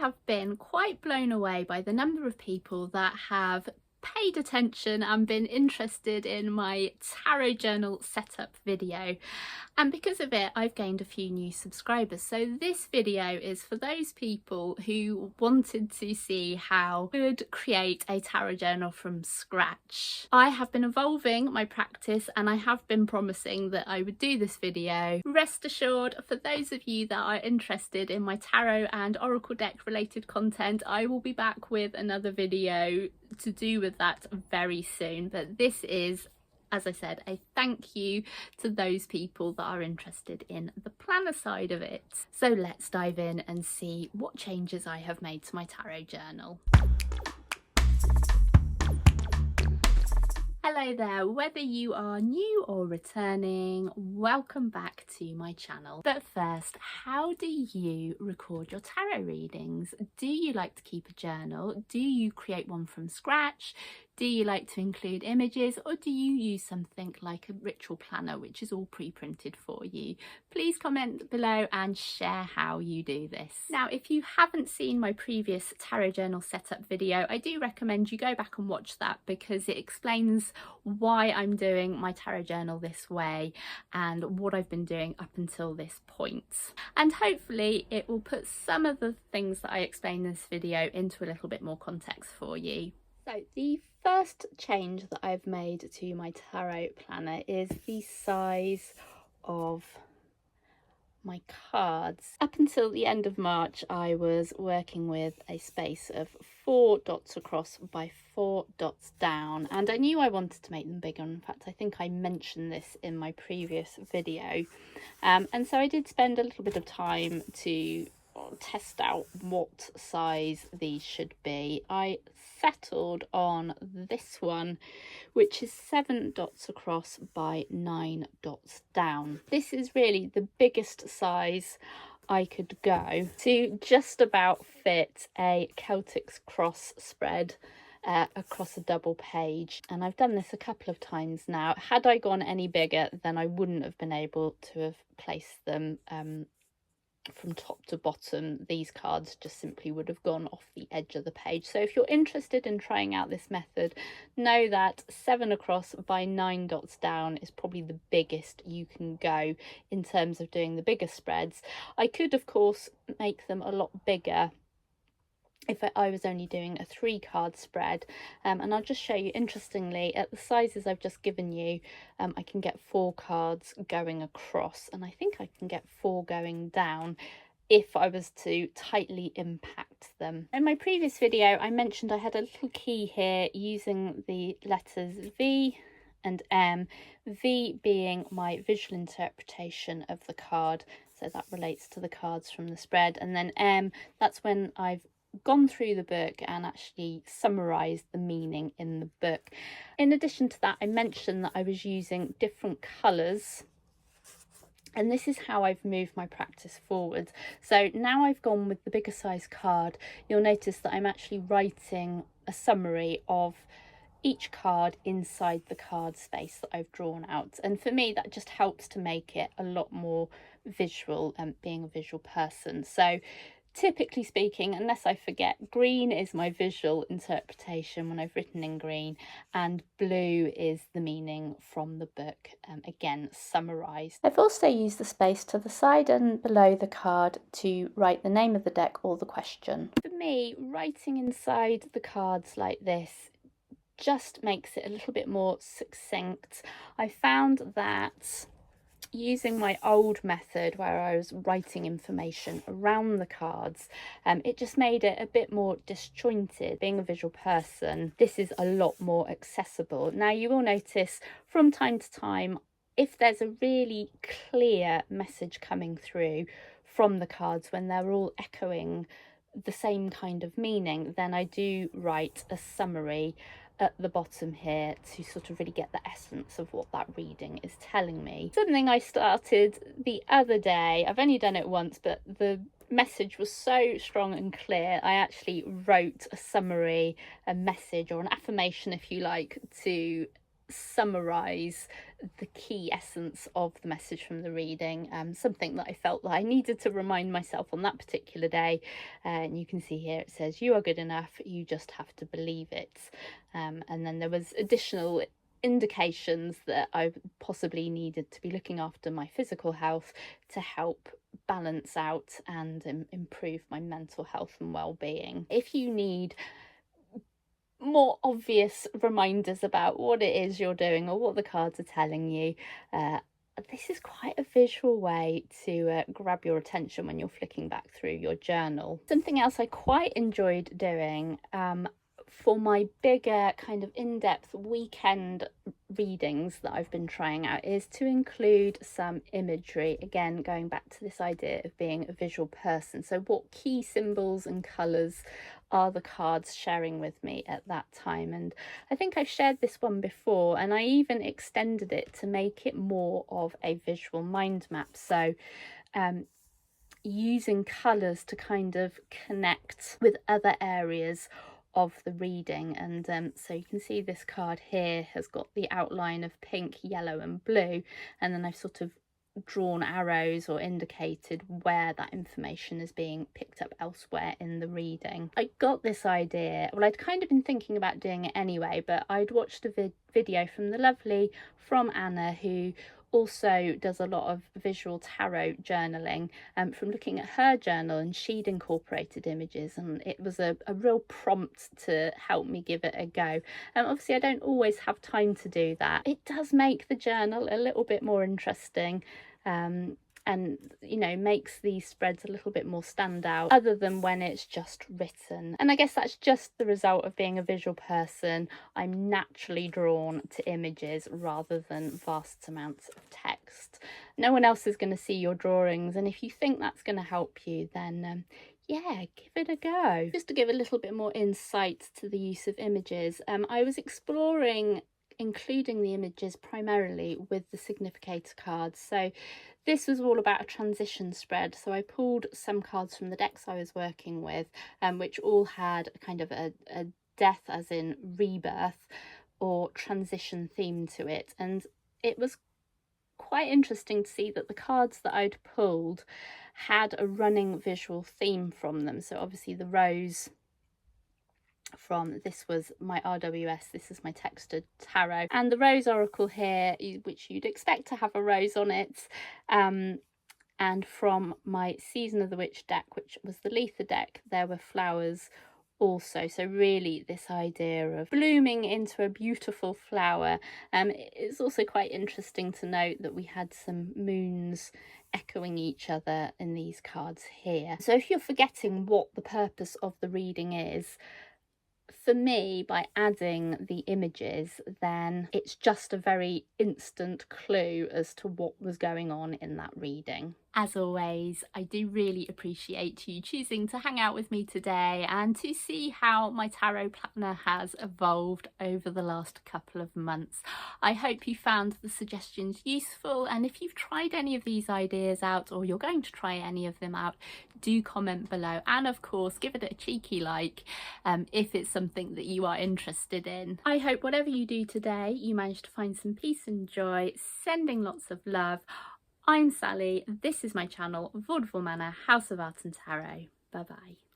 have been quite blown away by the number of people that have paid attention and been interested in my tarot journal setup video, and because of it I've gained a few new subscribers. So this video is for those people who wanted to see how I could create a tarot journal from scratch. I have been evolving my practice and I have been promising that I would do this video. Rest assured, for those of you that are interested in my tarot and oracle deck related content, I will be back with another video to do with that very soon. But this is, as I said, a thank you to those people that are interested in the planner side of it. So let's dive in and see what changes I have made to my tarot journal. Hello there, whether you are new or returning, welcome back to my channel. But first, how do you record your tarot readings? Do you like to keep a journal? Do you create one from scratch? Do you like to include images, or do you use something like a ritual planner which is all pre-printed for you? Please comment below and share how you do this. Now, if you haven't seen my previous tarot journal setup video, I do recommend you go back and watch that, because it explains why I'm doing my tarot journal this way and what I've been doing up until this point. And hopefully it will put some of the things that I explain in this video into a little bit more context for you. So the first change that I've made to my tarot planner is the size of my cards. Up until the end of March, I was working with a space of 4 dots across by 4 dots down, and I knew I wanted to make them bigger. In fact, I think I mentioned this in my previous video, and so I did spend a little bit of time to test out what size these should be. I settled on this one, which is 7 dots across by 9 dots down. This is really the biggest size I could go to just about fit a Celtic's cross spread across a double page, and I've done this a couple of times now. Had I gone any bigger, then I wouldn't have been able to have placed them from top to bottom. These cards just simply would have gone off the edge of the page. So if you're interested in trying out this method, know that 7 across by 9 dots down is probably the biggest you can go in terms of doing the bigger spreads. I could of course make them a lot bigger if I was only doing a 3 card spread, and I'll just show you. Interestingly, at the sizes I've just given you, I can get 4 cards going across, and I think I can get 4 going down if I was to tightly impact them. In my previous video I mentioned I had a little key here using the letters V and M, V being my visual interpretation of the card, so that relates to the cards from the spread, and then M, that's when I've gone through the book and actually summarised the meaning in the book. In addition to that, I mentioned that I was using different colours, and this is how I've moved my practice forward. So now I've gone with the bigger size card, you'll notice that I'm actually writing a summary of each card inside the card space that I've drawn out, and for me that just helps to make it a lot more visual, being a visual person. So typically speaking, unless I forget, green is my visual interpretation when I've written in green, and blue is the meaning from the book, again summarised. I've also used the space to the side and below the card to write the name of the deck or the question. For me, writing inside the cards like this just makes it a little bit more succinct. I found that using my old method where I was writing information around the cards, it just made it a bit more disjointed. Being a visual person, this is a lot more accessible. Now you will notice from time to time, if there's a really clear message coming through from the cards when they're all echoing the same kind of meaning, then I do write a summary at the bottom here to sort of really get the essence of what that reading is telling me. Something I started the other day, I've only done it once, but the message was so strong and clear, I actually wrote a summary, a message or an affirmation if you like, to summarize the key essence of the message from the reading, something that I felt that I needed to remind myself on that particular day. And you can see here it says, "You are good enough, you just have to believe it." And then there was additional indications that I possibly needed to be looking after my physical health to help balance out and improve my mental health and well-being. If you need more obvious reminders about what it is you're doing or what the cards are telling you, this is quite a visual way to grab your attention when you're flicking back through your journal. Something else I quite enjoyed doing for my bigger kind of in-depth weekend readings that I've been trying out is to include some imagery. Again, going back to this idea of being a visual person. So what key symbols and colours are the cards sharing with me at that time? And I think I've shared this one before, and I even extended it to make it more of a visual mind map. So using colours to kind of connect with other areas of the reading. And so you can see this card here has got the outline of pink, yellow and blue, and then I've sort of drawn arrows or indicated where that information is being picked up elsewhere in the reading. I got this idea, well, I'd kind of been thinking about doing it anyway, but I'd watched a video from the lovely From Anna, who also does a lot of visual tarot journaling, from looking at her journal, and she'd incorporated images, and it was a real prompt to help me give it a go. Obviously I don't always have time to do that. It does make the journal a little bit more interesting, and you know, makes these spreads a little bit more stand out other than when it's just written. And I guess that's just the result of being a visual person. I'm naturally drawn to images rather than vast amounts of text. No one else is going to see your drawings, and if you think that's going to help you, then yeah, give it a go. Just to give a little bit more insight to the use of images, I was exploring including the images primarily with the significator cards. So this was all about a transition spread. So I pulled some cards from the decks I was working with, which all had kind of a death as in rebirth or transition theme to it. And it was quite interesting to see that the cards that I'd pulled had a running visual theme from them. So obviously the rose from this was my RWS, this is my textured tarot, and the rose oracle here, which you'd expect to have a rose on it, and from my Season of the Witch deck, which was the Letha deck, there were flowers also. So really this idea of blooming into a beautiful flower. It's also quite interesting to note that we had some moons echoing each other in these cards here. So if you're forgetting what the purpose of the reading is, for me, by adding the images, then it's just a very instant clue as to what was going on in that reading. As always, I do really appreciate you choosing to hang out with me today and to see how my tarot planner has evolved over the last couple of months. I hope you found the suggestions useful, and if you've tried any of these ideas out or you're going to try any of them out, do comment below, and of course give it a cheeky like if it's something that you are interested in. I hope whatever you do today, you manage to find some peace and joy, sending lots of love. I'm Sally, this is my channel, Vaudeville Manor, House of Art and Tarot. Bye bye.